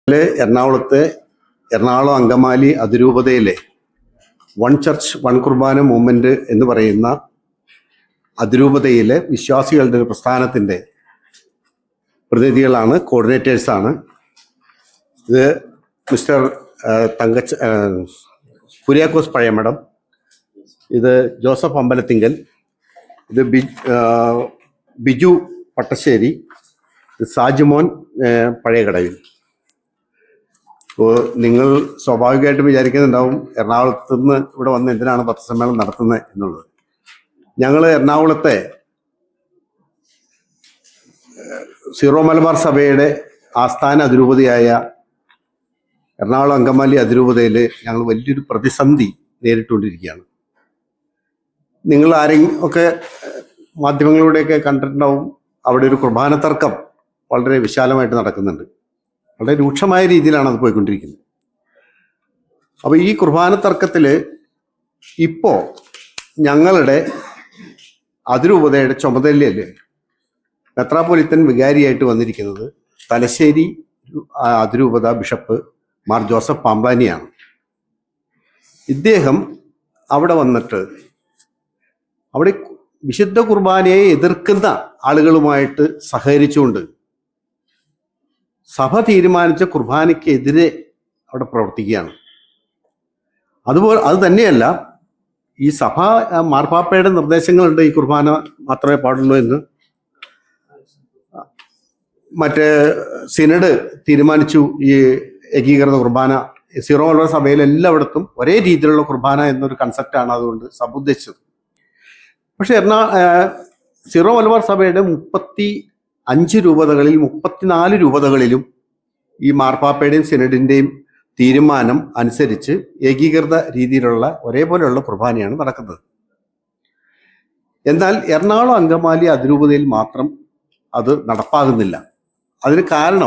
എറണാകുളത്തെ എറണാകുളം അങ്കമാലി അതിരൂപതയിലെ one church one കുർബാന മൂവ്മെന്റ് എന്ന് പറയുന്ന അതിരൂപതയിലെ വിശ്വാസികളുടെ ഒരു പ്രസ്ഥാനത്തിൻ്റെ പ്രതിനിധികളാണ്, കോർഡിനേറ്റേഴ്സാണ്. ഇത് മിസ്റ്റർ കുര്യാക്കോസ് പഴയമഠം, ഇത് ജോസഫ് അമ്പലത്തിങ്കൽ, ഇത് ബിജു പട്ടശ്ശേരി, ഇത് സാജുമോൻ പഴയകടവിൽ. അപ്പോൾ നിങ്ങൾ സ്വാഭാവികമായിട്ടും വിചാരിക്കുന്നുണ്ടാവും എറണാകുളത്ത് നിന്ന് ഇവിടെ വന്ന് എന്തിനാണ് പത്രസമ്മേളനം നടത്തുന്നത് എന്നുള്ളത്. ഞങ്ങൾ എറണാകുളത്തെ സീറോ മലബാർ സഭയുടെ ആസ്ഥാന അതിരൂപതയായ എറണാകുളം അങ്കമാലി അതിരൂപതയിൽ ഞങ്ങൾ വലിയൊരു പ്രതിസന്ധി നേരിട്ടുകൊണ്ടിരിക്കുകയാണ്. നിങ്ങൾ ആരെങ്കിലും ഒക്കെ മാധ്യമങ്ങളിലൂടെയൊക്കെ കണ്ടിട്ടുണ്ടാവും, അവിടെ ഒരു കുർബാന തർക്കം വളരെ വിശാലമായിട്ട് നടക്കുന്നുണ്ട്. വളരെ രൂക്ഷമായ രീതിയിലാണ് അത് പോയിക്കൊണ്ടിരിക്കുന്നത്. അപ്പോൾ ഈ കുർബാന തർക്കത്തിൽ ഇപ്പോൾ ഞങ്ങളുടെ അതിരൂപതയുടെ ചുമതലയല്ലേ മെത്രാപ്പൊലീത്തൻ വികാരിയായിട്ട് വന്നിരിക്കുന്നത് തലശ്ശേരി അതിരൂപത ബിഷപ്പ് മാർ ജോസഫ് പാമ്പാനിയാണ്. ഇദ്ദേഹം അവിടെ വന്നിട്ട് അവിടെ വിശുദ്ധ കുർബാനയെ എതിർക്കുന്ന ആളുകളുമായിട്ട് സഹകരിച്ചുകൊണ്ട് സഭ തീരുമാനിച്ച കുർബാനയ്ക്കെതിരെ അവിടെ പ്രവർത്തിക്കുകയാണ്. അതുപോലെ അത് തന്നെയല്ല, ഈ സഭ മാർപ്പാപ്പയുടെ നിർദ്ദേശങ്ങളുണ്ട്, ഈ കുർബാന മാത്രമേ പാടുള്ളൂ എന്ന്. മറ്റേ സിനഡ് തീരുമാനിച്ചു ഈ ഏകീകൃത കുർബാന സീറോ മലബാർ സഭയിൽ എല്ലായിടത്തും ഒരേ രീതിയിലുള്ള കുർബാന എന്നൊരു കൺസെപ്റ്റാണ് അതുകൊണ്ട് സഭ ഉദ്ദേശിച്ചത്. പക്ഷെ സീറോ മലബാർ സഭയുടെ 35 രൂപതകളിൽ 34 രൂപതകളിലും ഈ മാർപ്പാപ്പയുടെയും സിനഡിൻ്റെയും തീരുമാനം അനുസരിച്ച് ഏകീകൃത രീതിയിലുള്ള ഒരേപോലെയുള്ള കുർബാനയാണ് നടക്കുന്നത്. എന്നാൽ എറണാകുളം അങ്കമാലി അതിരൂപതയിൽ മാത്രം അത് നടപ്പാകുന്നില്ല. അതിന് കാരണം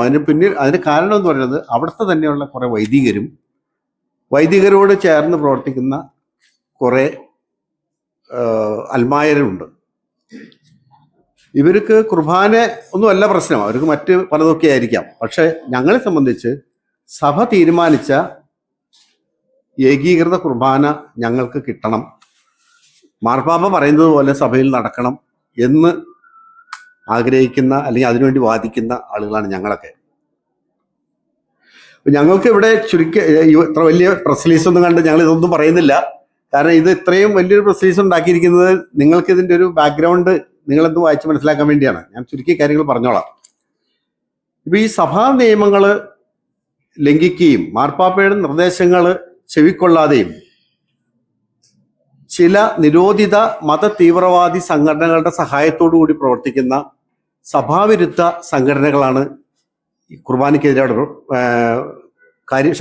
എന്ന് പറയുന്നത് അവിടുത്തെ തന്നെയുള്ള കുറേ വൈദികരോട് ചേർന്ന് പ്രവർത്തിക്കുന്ന കുറേ അൽമായരുണ്ട്. ഇവർക്ക് കുർബാന ഒന്നുമല്ല പ്രശ്നം, അവർക്ക് മറ്റ് പലതൊക്കെ ആയിരിക്കാം. പക്ഷെ ഞങ്ങളെ സംബന്ധിച്ച് സഭ തീരുമാനിച്ച ഏകീകൃത കുർബാന ഞങ്ങൾക്ക് കിട്ടണം, മാർപ്പാപ്പ പറയുന്നത് പോലെ സഭയിൽ നടക്കണം എന്ന് ആഗ്രഹിക്കുന്ന അല്ലെങ്കിൽ അതിനുവേണ്ടി വാദിക്കുന്ന ആളുകളാണ് ഞങ്ങളൊക്കെ. ഞങ്ങൾക്ക് ഇവിടെ ഇത്ര വലിയ പ്രസ് റിലീസ് ഒന്നും കണ്ട് ഞങ്ങൾ ഇതൊന്നും പറയുന്നില്ല. കാരണം ഇത് ഇത്രയും വലിയൊരു പ്രസ് റിലീസ് ഉണ്ടാക്കിയിരിക്കുന്നത് നിങ്ങൾക്ക് ഇതിൻ്റെ ഒരു ബാക്ക്ഗ്രൗണ്ട് നിങ്ങളെന്ത് വായിച്ച് മനസ്സിലാക്കാൻ വേണ്ടിയാണ്. ഞാൻ ചുരുക്കിയ കാര്യങ്ങൾ പറഞ്ഞോളാം. ഇപ്പൊ ഈ സഭാ നിയമങ്ങൾ ലംഘിക്കുകയും മാർപ്പാപ്പയുടെ നിർദ്ദേശങ്ങൾ ചെവിക്കൊള്ളാതെയും ചില നിരോധിത മത തീവ്രവാദി സംഘടനകളുടെ സഹായത്തോടു കൂടി പ്രവർത്തിക്കുന്ന സഭാവിരുദ്ധ സംഘടനകളാണ് ഈ കുർബാനയ്ക്കെതിരെ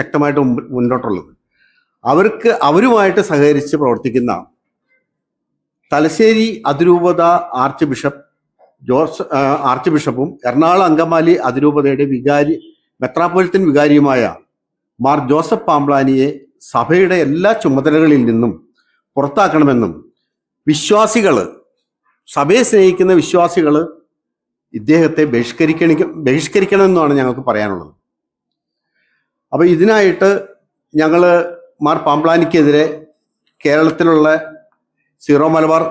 ശക്തമായിട്ട് മുന്നോട്ടുള്ളത്. അവരുമായിട്ട് സഹകരിച്ച് പ്രവർത്തിക്കുന്ന തലശ്ശേരി അതിരൂപത ആർച്ച് ബിഷപ്പും എറണാകുളം അങ്കമാലി അതിരൂപതയുടെ മെത്രാപ്പൊലീത്തൻ വികാരിയുമായ മാർ ജോസഫ് പാമ്പാനിയെ സഭയുടെ എല്ലാ ചുമതലകളിൽ നിന്നും പുറത്താക്കണമെന്നും സഭയെ സ്നേഹിക്കുന്ന വിശ്വാസികൾ ഇദ്ദേഹത്തെ ബഹിഷ്കരിക്കണമെന്നുമാണ് ഞങ്ങൾക്ക് പറയാനുള്ളത്. അപ്പൊ ഇതിനായിട്ട് ഞങ്ങൾ മാർ പാമ്പാനിക്കെതിരെ കേരളത്തിലുള്ള സീറോ മലബാർ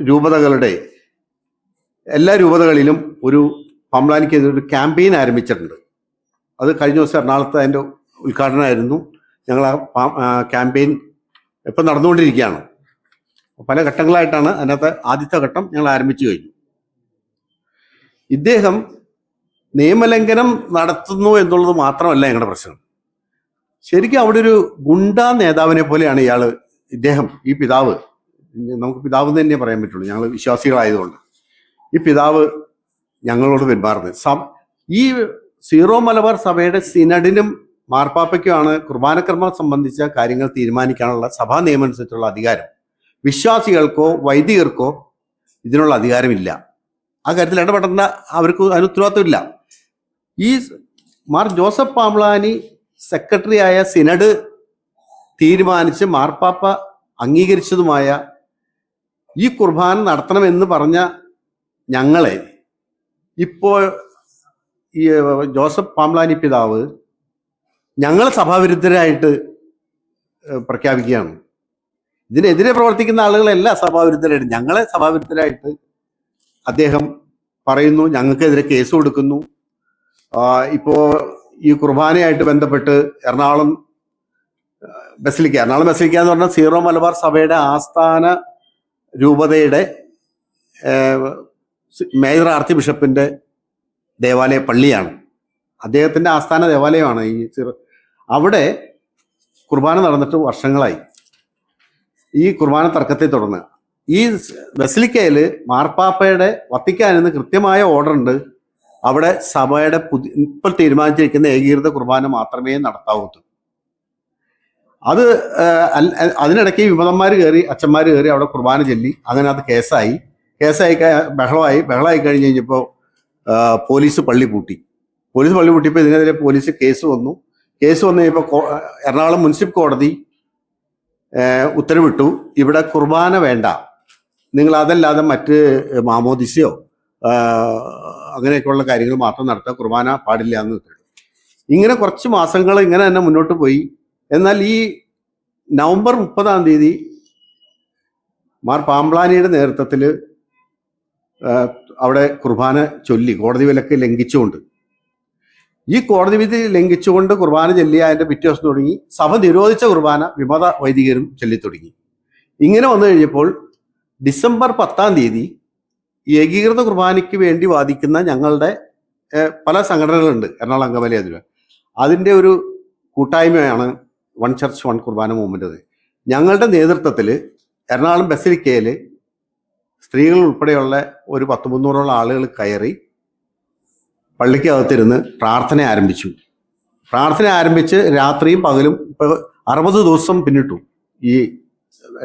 രൂപതകളുടെ എല്ലാ രൂപതകളിലും ഒരു പാമ്പാനിക്കെതിരെ ഒരു ക്യാമ്പയിൻ ആരംഭിച്ചിട്ടുണ്ട്. അത് കഴിഞ്ഞ ദിവസം എറണാകുളത്ത് അതിൻ്റെ ഉദ്ഘാടനമായിരുന്നു. ഞങ്ങൾ ആ ക്യാമ്പയിൻ ഇപ്പം നടന്നുകൊണ്ടിരിക്കുകയാണ്. പല ഘട്ടങ്ങളായിട്ടാണ്. അതിനകത്ത് ആദ്യത്തെ ഘട്ടം ഞങ്ങൾ ആരംഭിച്ചു കഴിഞ്ഞു. ഇദ്ദേഹം നിയമലംഘനം നടത്തുന്നു എന്നുള്ളത് മാത്രമല്ല ഞങ്ങളുടെ പ്രശ്നം. ശരിക്കും അവിടെ ഒരു ഗുണ്ടാ നേതാവിനെ പോലെയാണ് ഈ പിതാവ്, നമുക്ക് പിതാവ് തന്നെ പറയാൻ പറ്റുള്ളൂ, ഞങ്ങൾ വിശ്വാസികളായതുകൊണ്ട്. ഈ പിതാവ് ഞങ്ങളോട് പെരുമാറുന്നത് ഈ സീറോ മലബാർ സഭയുടെ സിനഡിനും മാർപ്പാപ്പയ്ക്കുമാണ് കുർബാനക്രമം സംബന്ധിച്ച കാര്യങ്ങൾ തീരുമാനിക്കാനുള്ള സഭാ നിയമം അനുസരിച്ചുള്ള അധികാരം. വിശ്വാസികൾക്കോ വൈദികർക്കോ ഇതിനുള്ള അധികാരമില്ല. ആ കാര്യത്തിൽ ഇടപെടേണ്ട അവർക്ക് അതിന് ഉത്തരവാദിത്വമില്ല. ഈ മാർ ജോസഫ് പാമ്പാനി സെക്രട്ടറിയായ സിനഡ് തീരുമാനിച്ച് മാർപ്പാപ്പ അംഗീകരിച്ചതുമായ ഈ കുർബാന നടത്തണമെന്ന് പറഞ്ഞ ഞങ്ങളെ ഇപ്പോൾ ഈ ജോസഫ് പാംബ്ലാനി പിതാവ് ഞങ്ങൾ സഭാവിരുദ്ധരായിട്ട് പ്രഖ്യാപിക്കുകയാണ്. ഇതിനെതിരെ പ്രവർത്തിക്കുന്ന ആളുകളെല്ലാം സഭാവിരുദ്ധരായിട്ട്, ഞങ്ങളെ സഭാവിരുദ്ധരായിട്ട് അദ്ദേഹം പറയുന്നു. ഞങ്ങൾക്കെതിരെ കേസ് കൊടുക്കുന്നു. ഇപ്പോ ഈ കുർബാനയായിട്ട് ബന്ധപ്പെട്ട് എറണാകുളം ബസിലിക്ക എന്ന് പറഞ്ഞാൽ സീറോ മലബാർ സഭയുടെ ആസ്ഥാന രൂപതയുടെ മേജർ ആർച്ച് ബിഷപ്പിന്റെ ദേവാലയ പള്ളിയാണ്. അദ്ദേഹത്തിന്റെ ആസ്ഥാന ദേവാലയമാണ് ഈ അവിടെ കുർബാന നടന്നിട്ട് വർഷങ്ങളായി. ഈ കുർബാന തർക്കത്തെ തുടർന്ന് ഈ ബസിലിക്കയിൽ മാർപ്പാപ്പയുടെ വത്തിക്കാനിൽ നിന്ന് കൃത്യമായ ഓർഡർ ഉണ്ട്. അവിടെ സഭയുടെ ഇപ്പോൾ തീരുമാനിച്ചിരിക്കുന്ന ഏകീകൃത കുർബാന മാത്രമേ നടത്താവൂ. അത് അതിനിടയ്ക്ക് വിമതന്മാർ കയറി, അച്ഛന്മാർ കയറി അവിടെ കുർബാന ചൊല്ലി. അങ്ങനെ അത് കേസായി ബഹളമായി കഴിഞ്ഞ് കഴിഞ്ഞപ്പോൾ പോലീസ് പള്ളി പൂട്ടിയപ്പോൾ ഇതിനെതിരെ പോലീസ് കേസ് വന്നു കഴിഞ്ഞപ്പോൾ എറണാകുളം മുനിസിപ്പൽ കോടതി ഉത്തരവിട്ടു, ഇവിടെ കുർബാന വേണ്ട, നിങ്ങൾ അതല്ലാതെ മറ്റ് മാമോദിസയോ അങ്ങനെയൊക്കെയുള്ള കാര്യങ്ങൾ മാത്രം നടത്താൻ കുർബാന പാടില്ല എന്ന് ഉത്തരവിട്ടു. ഇങ്ങനെ കുറച്ച് മാസങ്ങൾ ഇങ്ങനെ തന്നെ മുന്നോട്ട് പോയി. എന്നാൽ ഈ നവംബർ 30 മാർ പാംബ്ലാനിയുടെ നേതൃത്വത്തിൽ അവിടെ കുർബാന ചൊല്ലി, കോടതി വിലക്ക് ലംഘിച്ചുകൊണ്ട്. ഈ കോടതി വിധി ലംഘിച്ചുകൊണ്ട് കുർബാന ചൊല്ലിയ അതിന്റെ പിറ്റേ ദിവസം തുടങ്ങി സഭ നിരോധിച്ച കുർബാന വിമത വൈദികരും ചൊല്ലിത്തുടങ്ങി. ഇങ്ങനെ വന്നു കഴിഞ്ഞപ്പോൾ ഡിസംബർ 10 ഏകീകൃത കുർബാനയ്ക്ക് വേണ്ടി വാദിക്കുന്ന ഞങ്ങളുടെ പല സംഘടനകളുണ്ട് എറണാകുളം അങ്കമാലി. അതിൻ്റെ ഒരു കൂട്ടായ്മയാണ് വൺ ചർച്ച് വൺ കുർബാന മൂവ്മെന്റ്. ഞങ്ങളുടെ നേതൃത്വത്തിൽ എറണാകുളം ബസിലിക്കയിൽ സ്ത്രീകൾ ഉൾപ്പെടെയുള്ള ഒരു 100-300 ആളുകൾ കയറി പള്ളിക്കകത്തിരുന്ന് പ്രാർത്ഥന ആരംഭിച്ച് രാത്രിയും പകലും 60 ദിവസം പിന്നിട്ടു. ഈ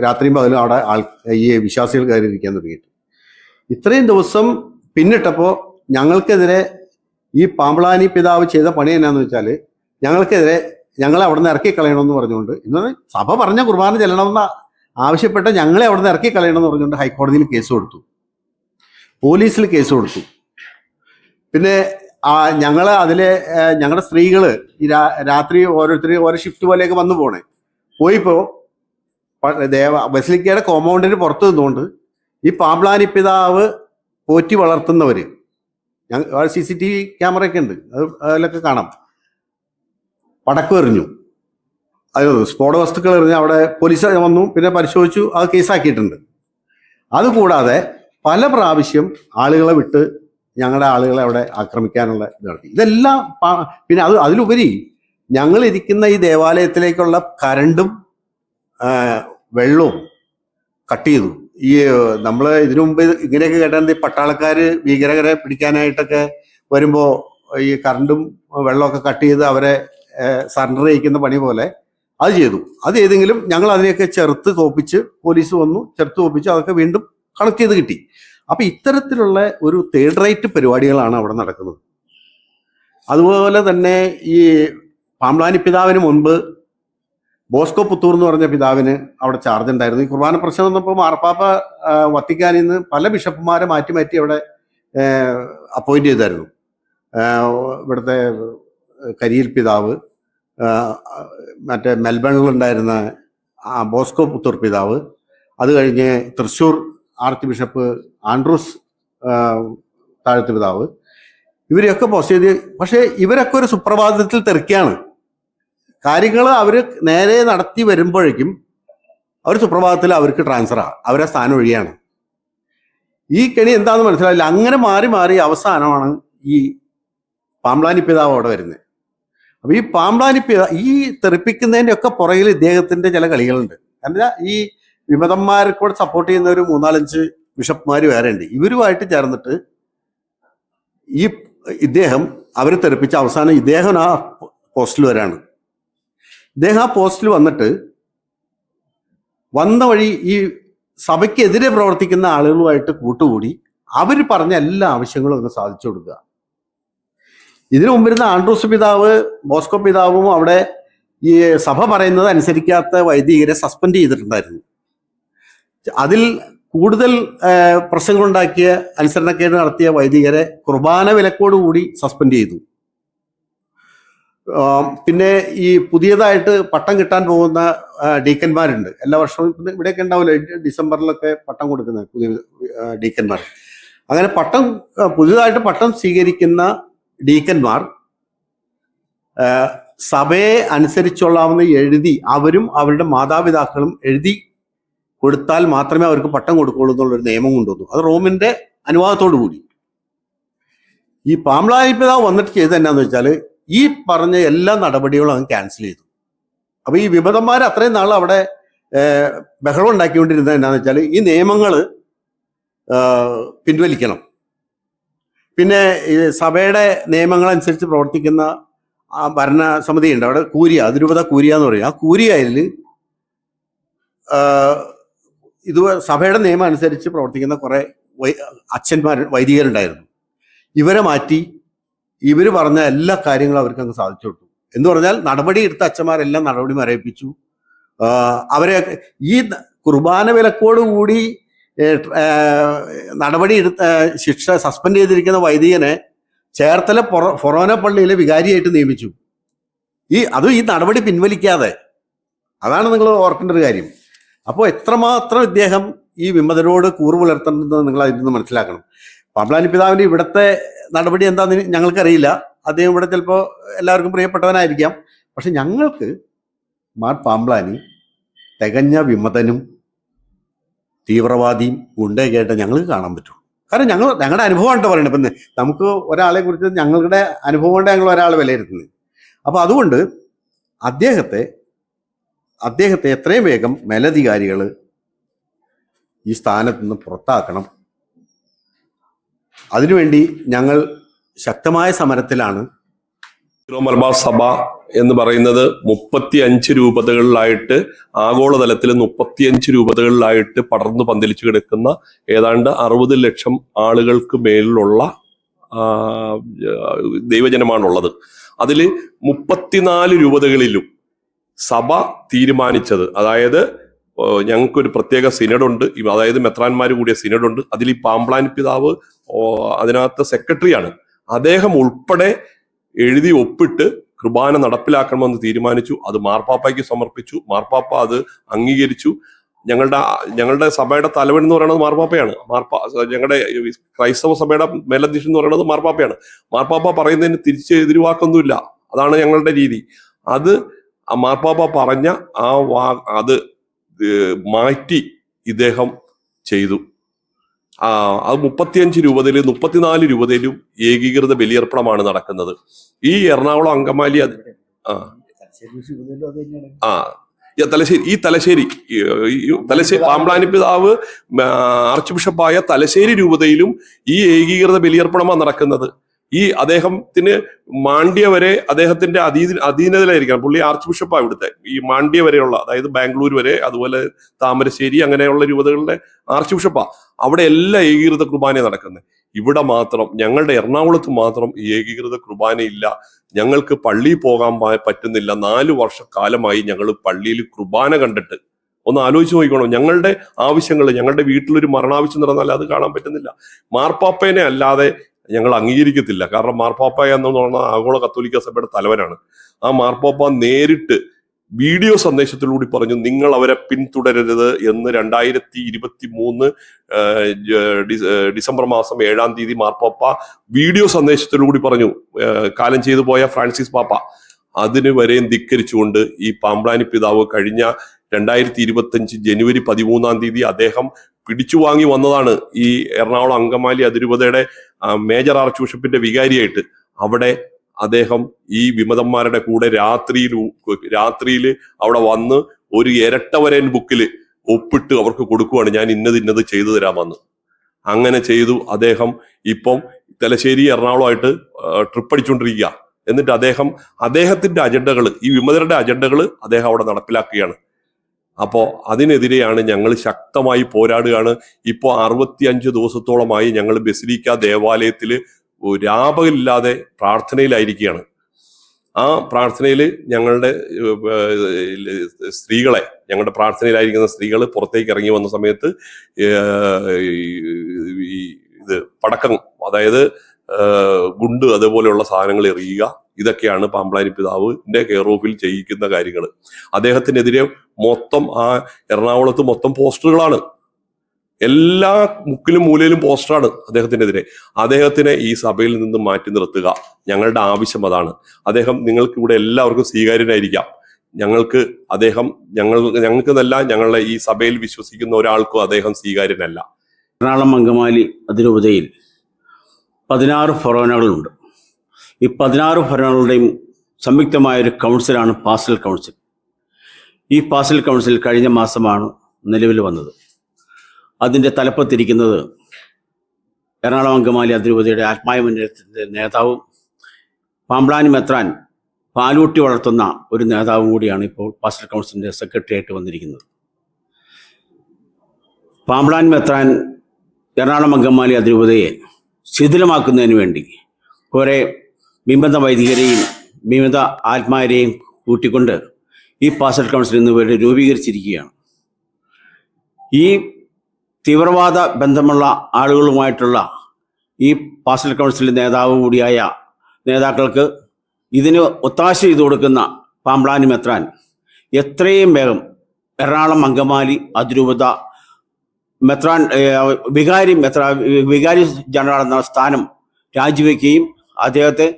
രാത്രിയും പകലും അവിടെ ഈ വിശ്വാസികൾ കയറിയിരിക്കാൻ തുടങ്ങിയിട്ട് ഇത്രയും ദിവസം പിന്നിട്ടപ്പോൾ ഞങ്ങൾക്കെതിരെ ഈ പാംബ്ലാനി പിതാവ് ചെയ്ത പണി എന്നാന്ന് വെച്ചാൽ ഞങ്ങളെ അവിടെ നിന്ന് ഇറക്കി കളയണമെന്ന് പറഞ്ഞുകൊണ്ട്, ഇന്ന് സഭ പറഞ്ഞ കുർബാന ചെല്ലണമെന്ന് ആവശ്യപ്പെട്ട ഞങ്ങളെ അവിടെ നിന്ന് ഇറക്കി കളയണമെന്ന് പറഞ്ഞുകൊണ്ട് ഹൈക്കോടതിയിൽ കേസ് കൊടുത്തു, പോലീസിൽ കേസ് കൊടുത്തു. പിന്നെ ഞങ്ങളുടെ സ്ത്രീകൾ ഈ രാത്രി ഓരോരുത്തർ ഓരോ ഷിഫ്റ്റ് പോലെയൊക്കെ വന്നു പോയിപ്പോ ബസിലിക്കയുടെ കോമ്പൗണ്ടിന് പുറത്തു നിന്നുകൊണ്ട് ഈ പാംബ്ലാനി പിതാവ് പോറ്റി വളർത്തുന്നവര്, CCTV ക്യാമറയൊക്കെ ഉണ്ട്, അതിലൊക്കെ കാണാം, പടക്കം എറിഞ്ഞു, സ്ഫോട വസ്തുക്കൾ എറിഞ്ഞ് അവിടെ പോലീസ് വന്നു, പിന്നെ പരിശോധിച്ചു, അത് കേസാക്കിയിട്ടുണ്ട്. അതുകൂടാതെ പല പ്രാവശ്യം ആളുകളെ വിട്ട് ഞങ്ങളുടെ ആളുകളെ അവിടെ ആക്രമിക്കാനുള്ള ഇത് നടത്തി. ഇതെല്ലാം പിന്നെ അതിലുപരി ഞങ്ങൾ ഇരിക്കുന്ന ഈ ദേവാലയത്തിലേക്കുള്ള കരണ്ടും വെള്ളവും കട്ട് ചെയ്തു. ഈ നമ്മൾ ഇതിനു മുമ്പ് ഇങ്ങനെയൊക്കെ കേട്ടത് പട്ടാളക്കാര് ഭീകരരെ പിടിക്കാനായിട്ടൊക്കെ വരുമ്പോൾ ഈ കറണ്ടും വെള്ളമൊക്കെ കട്ട് ചെയ്ത് അവരെ സറണ്ടർ ചെയ്യിക്കുന്ന പണി പോലെ അത് ചെയ്തെങ്കിലും ഞങ്ങൾ അതിനെയൊക്കെ ചെറുത്ത് തോപ്പിച്ച്, പോലീസ് വന്നു ചെറുത്ത് തോപ്പിച്ച് അതൊക്കെ വീണ്ടും കണക്ട് ചെയ്ത് കിട്ടി. അപ്പൊ ഇത്തരത്തിലുള്ള ഒരു തേർഡ് റൈറ്റ് പരിപാടികളാണ് അവിടെ നടക്കുന്നത്. അതുപോലെ തന്നെ ഈ പാംബ്ലാനി പിതാവിന് മുൻപ് ബോസ്കോ പുത്തൂർ എന്ന് പറഞ്ഞ പിതാവിന് അവിടെ ചാർജ് ഉണ്ടായിരുന്നു. ഈ കുർബാന പ്രശ്നം വന്നപ്പോൾ മാർപ്പാപ്പ വത്തിക്കാനിൽ നിന്ന് പല ബിഷപ്പുമാരെ മാറ്റി അവിടെ അപ്പോയിന്റ് ചെയ്തായിരുന്നു. ഇവിടുത്തെ കരിയിൽ പിതാവ്, മറ്റേ മെൽബണിലുണ്ടായിരുന്ന ബോസ്കോ പുത്തൂർ പിതാവ്, അത് കഴിഞ്ഞ് തൃശ്ശൂർ ആർച്ച് ബിഷപ്പ് ആൻഡ്രൂസ് താഴത്ത് പിതാവ്, ഇവരെയൊക്കെ പോസ്റ്റ് ചെയ്ത്. പക്ഷേ ഇവരൊക്കെ ഒരു സുപ്രഭാതത്തിൽ തെറിക്കുകയാണ്. കാര്യങ്ങൾ അവർ നേരെ നടത്തി വരുമ്പോഴേക്കും അവർ സുപ്രഭാതത്തിൽ അവർക്ക് ട്രാൻസ്ഫറാണ്, അവരെ സ്ഥാനം ഒഴിയാണ്. ഈ കെണി എന്താണെന്ന് മനസ്സിലായില്ല. അങ്ങനെ മാറി അവസാനമാണ് ഈ പാംബ്ലാനി പിതാവ് അവിടെ വരുന്നത്. അപ്പൊ ഈ പാംബ്ലാനി പിതാവ് ഈ തെറിപ്പിക്കുന്നതിൻ്റെ ഒക്കെ പുറകിൽ ഇദ്ദേഹത്തിന്റെ ചില കളികളുണ്ട്. എന്താ, ഈ വിമതന്മാരെ കൂടെ സപ്പോർട്ട് ചെയ്യുന്ന ഒരു 3-4-5 ബിഷപ്പ്മാർ വേറെ ഉണ്ട്. ഇവരുമായിട്ട് ചേർന്നിട്ട് ഇദ്ദേഹം അവരെ തെറിപ്പിച്ച അവസാനം ഇദ്ദേഹം ആ പോസ്റ്റിൽ വരാണ്. ഇദ്ദേഹം ആ പോസ്റ്റിൽ വന്ന വഴി ഈ സഭയ്ക്കെതിരെ പ്രവർത്തിക്കുന്ന ആളുകളുമായിട്ട് കൂട്ടുകൂടി അവർ പറഞ്ഞ എല്ലാ ആവശ്യങ്ങളും ഒന്ന് സാധിച്ചു കൊടുക്കുക. ഇതിനു മുമ്പിരുന്ന ആൻഡ്രൂസ് പിതാവ്, ബോസ്കോ പിതാവും അവിടെ ഈ സഭ പറയുന്നത് അനുസരിക്കാത്ത വൈദികരെ സസ്പെൻഡ് ചെയ്തിട്ടുണ്ടായിരുന്നു. അതിൽ കൂടുതൽ പ്രശ്നങ്ങളുണ്ടാക്കിയ, അനുസരണക്കേട് നടത്തിയ വൈദികരെ കുർബാന വിലക്കോടുകൂടി സസ്പെൻഡ് ചെയ്തു. പിന്നെ ഈ പുതിയതായിട്ട് പട്ടം കിട്ടാൻ പോകുന്ന ഡീക്കന്മാരുണ്ട്. എല്ലാ വർഷവും ഇവിടെയൊക്കെ ഉണ്ടാവില്ല, ഡിസംബറിലൊക്കെ പട്ടം കൊടുക്കുന്ന പുതിയ ഡീക്കന്മാർ. അങ്ങനെ പുതിയതായിട്ട് പട്ടം സ്വീകരിക്കുന്ന ഡീക്കന്മാർ സഭയെ അനുസരിച്ചൊള്ളാമെന്ന് എഴുതി അവരും അവരുടെ മാതാപിതാക്കളും എഴുതി കൊടുത്താൽ മാത്രമേ അവർക്ക് പട്ടം കൊടുക്കുള്ളൂ എന്നുള്ളൊരു നിയമം കൊണ്ടുവന്നു. അത് റോമിന്റെ അനുവാദത്തോടു കൂടി. ഈ പാമ്പ്ലാനി പിതാവ് വന്നിട്ട് ചെയ്തത് എന്നാന്ന് വെച്ചാൽ ഈ പറഞ്ഞ എല്ലാ നടപടികളും അങ്ങ് ക്യാൻസൽ ചെയ്തു. അപ്പൊ ഈ വിമതന്മാർ അത്രയും നാൾ അവിടെ ബഹളം ഉണ്ടാക്കിക്കൊണ്ടിരുന്നത് എന്നാന്ന് വെച്ചാൽ ഈ നിയമങ്ങൾ പിൻവലിക്കണം. പിന്നെ ഈ സഭയുടെ നിയമങ്ങളനുസരിച്ച് പ്രവർത്തിക്കുന്ന ഭരണസമിതി ഉണ്ട് അവിടെ, കൂരിയ, അതിരൂപത കൂരിയ എന്ന് പറയും. ആ കൂരിയയിൽ ഇത് സഭയുടെ നിയമം അനുസരിച്ച് പ്രവർത്തിക്കുന്ന കുറെ അച്ഛന്മാർ, വൈദികരുണ്ടായിരുന്നു. ഇവരെ മാറ്റി ഇവർ പറഞ്ഞ എല്ലാ കാര്യങ്ങളും അവർക്ക് അങ്ങ് സാധിച്ചു കൊടുത്തു. എന്ന് പറഞ്ഞാൽ നടപടി എടുത്ത അച്ഛന്മാരെല്ലാം നടപടി മരവിപ്പിച്ചു. അവരെ ഈ കുർബാന വിലക്കോടുകൂടി നടപടി എടുത്ത ശിക്ഷ സസ്പെൻഡ് ചെയ്തിരിക്കുന്ന വൈദികനെ ചേർത്തല ഫൊറോന പള്ളിയിലെ വികാരിയായിട്ട് നിയമിച്ചു. ഈ നടപടി പിൻവലിക്കാതെ. അതാണ് നിങ്ങൾ ഓർക്കേണ്ട ഒരു കാര്യം. അപ്പോൾ എത്രമാത്രം ഇദ്ദേഹം ഈ വിമതരോട് കൂറ് പുലർത്തുന്നത് നിങ്ങൾ അതിൽ നിന്ന് മനസ്സിലാക്കണം. പാമ്പ്ലാനി പിതാവിന്റെ ഇവിടുത്തെ നടപടി എന്താന്ന് ഞങ്ങൾക്കറിയില്ല. അദ്ദേഹം ഇവിടെ ചിലപ്പോൾ എല്ലാവർക്കും പ്രിയപ്പെട്ടവനായിരിക്കാം. പക്ഷെ ഞങ്ങൾക്ക് മാർ പാമ്പ്ലാനി തികഞ്ഞ വിമതനും തീവ്രവാദിയും ഗുണ്ടയൊക്കെയായിട്ട് ഞങ്ങൾക്ക് കാണാൻ പറ്റും. കാരണം ഞങ്ങളുടെ അനുഭവമാണ് പറയുന്നത്. ഇപ്പം നമുക്ക് ഒരാളെ കുറിച്ച് ഞങ്ങളുടെ അനുഭവം കൊണ്ട് ഞങ്ങൾ ഒരാളെ വിലയിരുത്തുന്നത്. അപ്പൊ അതുകൊണ്ട് അദ്ദേഹത്തെ എത്രയും വേഗം മേലധികാരികൾ ഈ സ്ഥാനത്ത് നിന്ന് പുറത്താക്കണം. അതിനുവേണ്ടി ഞങ്ങൾ ശക്തമായ സമരത്തിലാണ്. സീറോ മലബാർ സഭ എന്ന് പറയുന്നത് 35 രൂപതകളിലായിട്ട്, ആഗോളതലത്തിൽ 35 രൂപതകളിലായിട്ട് പടർന്നു പന്തലിച്ചു കിടക്കുന്ന ഏതാണ്ട് 60 ലക്ഷം ആളുകൾക്ക് മേലുള്ള ദൈവജനമാണുള്ളത്. അതിൽ 34 രൂപതകളിലും സഭ തീരുമാനിച്ചത്, അതായത് ഞങ്ങൾക്കൊരു പ്രത്യേക സിനഡുണ്ട്, അതായത് മെത്രാന്മാർ കൂടിയ സിനഡുണ്ട്. അതിൽ ഈ പാമ്പ്ലാനി പിതാവ് അതിനകത്ത് സെക്രട്ടറിയാണ്. അദ്ദേഹം ഉൾപ്പെടെ എഴുതി ഒപ്പിട്ട് കുർബാന നടപ്പിലാക്കണമെന്ന് തീരുമാനിച്ചു. അത് മാർപ്പാപ്പയ്ക്ക് സമർപ്പിച്ചു. മാർപ്പാപ്പ അത് അംഗീകരിച്ചു. ഞങ്ങളുടെ സഭയുടെ തലവൻ എന്ന് പറയുന്നത് മാർപ്പാപ്പയാണ്. ഞങ്ങളുടെ ക്രൈസ്തവ സഭയുടെ മേലധ്യക്ഷൻ എന്ന് പറയുന്നത് മാർപ്പാപ്പയാണ്. മാർപ്പാപ്പ പറയുന്നതിന് തിരിച്ച് എതിരുവാക്കൊന്നുമില്ല. അതാണ് ഞങ്ങളുടെ രീതി. അത് മാർപ്പാപ്പ പറഞ്ഞ അത് മാറ്റി ഇദ്ദേഹം ചെയ്തു. അത് 35 രൂപതയിലും 34 രൂപതയിലും ഏകീകൃത ബലിയർപ്പണമാണ് നടക്കുന്നത്. ഈ എറണാകുളം അങ്കമാലി തലശ്ശേരി പാമ്പ്ലാനി പിതാവ് ആർച്ച് ബിഷപ്പായ തലശ്ശേരി രൂപതയിലും ഈ ഏകീകൃത ബലിയർപ്പണമാണ് നടക്കുന്നത്. അദ്ദേഹത്തിന് മാണ്ഡ്യ വരെ അദ്ദേഹത്തിന്റെ അധീനതയിലായിരിക്കണം. പുള്ളി ആർച്ച് ബിഷപ്പാണ് ഇവിടുത്തെ. ഈ മാണ്ഡ്യ വരെയുള്ള, അതായത് ബാംഗ്ലൂർ വരെ, അതുപോലെ താമരശ്ശേരി, അങ്ങനെയുള്ള രൂപതകളുടെ ആർച്ച് ബിഷപ്പാ. അവിടെ എല്ലാ ഏകീകൃത കുർബാന നടക്കുന്നത്. ഇവിടെ മാത്രം, ഞങ്ങളുടെ എറണാകുളത്ത് മാത്രം ഈ ഏകീകൃത കുർബാനയില്ല. ഞങ്ങൾക്ക് പള്ളിയിൽ പോകാൻ പറ്റുന്നില്ല. 4 വർഷക്കാലമായി ഞങ്ങൾ പള്ളിയിൽ കുർബാന കണ്ടിട്ട് ഒന്ന് ആലോചിച്ച് നോക്കണം. ഞങ്ങളുടെ ആവശ്യങ്ങൾ, ഞങ്ങളുടെ വീട്ടിലൊരു മരണാവശ്യം നടന്നാൽ അത് കാണാൻ പറ്റുന്നില്ല. മാർപ്പാപ്പേനെ അല്ലാതെ ഞങ്ങൾ അംഗീകരിക്കത്തില്ല. കാരണം മാർപ്പാപ്പ എന്ന് പറഞ്ഞാൽ ആഗോള കത്തോലിക്ക സഭയുടെ തലവനാണ്. ആ മാർപ്പാപ്പ നേരിട്ട് വീഡിയോ സന്ദേശത്തിലൂടെ പറഞ്ഞു, നിങ്ങൾ അവരെ പിന്തുടരരുത് എന്ന് 2023 ഡിസംബർ മാസം 7-ാം തീയതി മാർപ്പാപ്പ വീഡിയോ സന്ദേശത്തിലൂടെ പറഞ്ഞു. കാലം ചെയ്തു പോയ ഫ്രാൻസിസ് പാപ്പ അതിന് വരെയും ധിക്കരിച്ചുകൊണ്ട് ഈ പാമ്പ്ലാനി പിതാവ് കഴിഞ്ഞ 2025 ജനുവരി 13-ാം തീയതി അദ്ദേഹം പിടിച്ചു വാങ്ങി വന്നതാണ് ഈ എറണാകുളം അങ്കമാലി അതിരൂപതയുടെ മേജർ ആർച്ച് ബിഷപ്പിന്റെ വികാരിയായിട്ട്. അവിടെ അദ്ദേഹം ഈ വിമതന്മാരുടെ കൂടെ രാത്രിയിൽ അവിടെ വന്ന് ഒരു ഇരട്ടവരൻ ബുക്കിൽ ഒപ്പിട്ട് അവർക്ക് കൊടുക്കുവാണ്, ഞാൻ ഇന്നത് ചെയ്തു തരാമെന്ന്. അങ്ങനെ ചെയ്തു. അദ്ദേഹം ഇപ്പം തലശ്ശേരി എറണാകുളമായിട്ട് ട്രിപ്പ് അടിച്ചുകൊണ്ടിരിക്കുക. എന്നിട്ട് അദ്ദേഹത്തിന്റെ അജണ്ടകൾ, ഈ വിമതരുടെ അജണ്ടകൾ അദ്ദേഹം അവിടെ നടപ്പിലാക്കുകയാണ്. അപ്പോൾ അതിനെതിരെയാണ് ഞങ്ങൾ ശക്തമായി പോരാടുകയാണ്. ഇപ്പോൾ 65 ദിവസത്തോളമായി ഞങ്ങൾ ബസിലിക്ക ദേവാലയത്തിൽ രാപകലില്ലാതെ പ്രാർത്ഥനയിലായിരിക്കുകയാണ്. ആ പ്രാർത്ഥനയിൽ ഞങ്ങളുടെ സ്ത്രീകളെ, ഞങ്ങളുടെ പ്രാർത്ഥനയിലായിരിക്കുന്ന സ്ത്രീകൾ പുറത്തേക്ക് ഇറങ്ങി വന്ന സമയത്ത് ഈ ഇത് പടക്കം, അതായത് ഗുണ്ട് അതുപോലെയുള്ള സാധനങ്ങൾ എറിയുക, ഇതൊക്കെയാണ് പാമ്പ്ളാനി പിതാവിന്റെ കെയർ ഓഫിൽ ചെയ്യിക്കുന്ന കാര്യങ്ങൾ. അദ്ദേഹത്തിനെതിരെ മൊത്തം ആ എറണാകുളത്ത് മൊത്തം പോസ്റ്ററുകളാണ്, എല്ലാ മുക്കിലും മൂലയിലും പോസ്റ്ററാണ് അദ്ദേഹത്തിനെതിരെ. അദ്ദേഹത്തിനെ ഈ സഭയിൽ നിന്ന് മാറ്റി നിർത്തുക, ഞങ്ങളുടെ ആവശ്യം അതാണ്. അദ്ദേഹം നിങ്ങൾക്ക് ഇവിടെ എല്ലാവർക്കും സ്വീകാര്യനായിരിക്കാം, ഞങ്ങൾക്ക് അദ്ദേഹം ഞങ്ങൾക്കെന്നല്ല, ഞങ്ങളുടെ ഈ സഭയിൽ വിശ്വസിക്കുന്ന ഒരാൾക്കും അദ്ദേഹം സ്വീകാര്യനല്ല. എറണാകുളം അങ്കമാലി അതിരൂപതയിൽ 16 ഫൊറോനകളുണ്ട്. ഈ 16 ഫൊറോനകളുടെയും സംയുക്തമായൊരു കൗൺസിലാണ് പാസ്റ്റൽ കൗൺസിൽ. ഈ പാസ്റ്റൽ കൗൺസിൽ കഴിഞ്ഞ മാസമാണ് നിലവിൽ വന്നത്. അതിൻ്റെ തലപ്പത്തിരിക്കുന്നത് എറണാകുളം അങ്കമാലി അതിരൂപതയുടെ ആത്മായ മുന്നേറ്റത്തിൻ്റെ നേതാവും പാമ്പ്ളാനി മെത്രാൻ പാലൂട്ടി വളർത്തുന്ന ഒരു നേതാവും കൂടിയാണ് ഇപ്പോൾ പാസ്റ്റൽ കൗൺസിലിൻ്റെ സെക്രട്ടറി ആയിട്ട് വന്നിരിക്കുന്നത്. പാമ്പ്ളാനി മെത്രാൻ എറണാകുളം അങ്കമാലി അതിരൂപതയെ ശിഥിലമാക്കുന്നതിന് വേണ്ടി കുറേ വിമത വൈദികരെയും വിമത ആത്മാരെയും കൂട്ടിക്കൊണ്ട് ഈ പാസ്റ്റൽ കൗൺസിൽ ഇന്ന് വേണ്ടി രൂപീകരിച്ചിരിക്കുകയാണ്. ഈ തീവ്രവാദ ബന്ധമുള്ള ആളുകളുമായിട്ടുള്ള ഈ പാസ്റ്റൽ കൗൺസിൽ നേതാവ് കൂടിയായ നേതാക്കൾക്ക് ഇതിന് ഒത്താശ ചെയ്തു കൊടുക്കുന്ന പാമ്പ്ളാനി മെത്രാൻ എത്രയും വേഗം എറണാകുളം അങ്കമാലി അതിരൂപത മെത്രാൻ വികാരി ജനറൽ എന്ന സ്ഥാനം രാജിവെക്കുകയും അദ്ദേഹത്തെ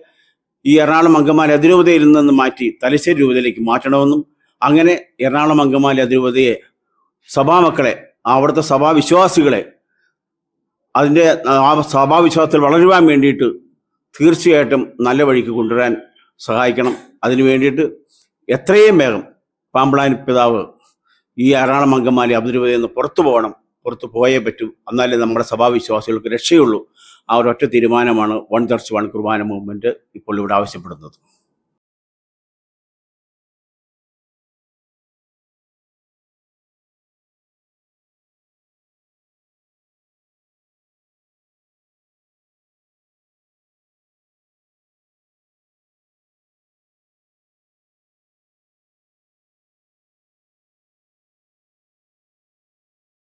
ഈ എറണാകുളം അങ്കമാലി അതിരൂപതയിൽ നിന്ന് മാറ്റി തലശ്ശേരി രൂപതയിലേക്ക് മാറ്റണമെന്നും, അങ്ങനെ എറണാകുളം അങ്കമാലി അതിരൂപതയെ സഭാമക്കളെ, അവിടുത്തെ സഭാവിശ്വാസികളെ അതിൻ്റെ ആ സഭാവിശ്വാസത്തിൽ വളരുവാൻ വേണ്ടിയിട്ട് തീർച്ചയായിട്ടും നല്ല വഴിക്ക് കൊണ്ടുവരാൻ സഹായിക്കണം. അതിനു വേണ്ടിയിട്ട് എത്രയും വേഗം പാമ്പ്ളാനി പിതാവ് ഈ എറണാകുളം അങ്കമാലി അതിരൂപതയിൽ നിന്ന് പുറത്തു പോകണം, പുറത്തു പോയേ പറ്റൂ, എന്നാലേ നമ്മുടെ സഭാവിശ്വാസികൾക്ക് രക്ഷയുള്ളൂ. ആ ഒരൊറ്റ തീരുമാനമാണ് വൺ ചർച്ച് വൺ കുർബാന മൂവ്മെൻറ്റ് ഇപ്പോൾ ഇവിടെ ആവശ്യപ്പെടുന്നത്.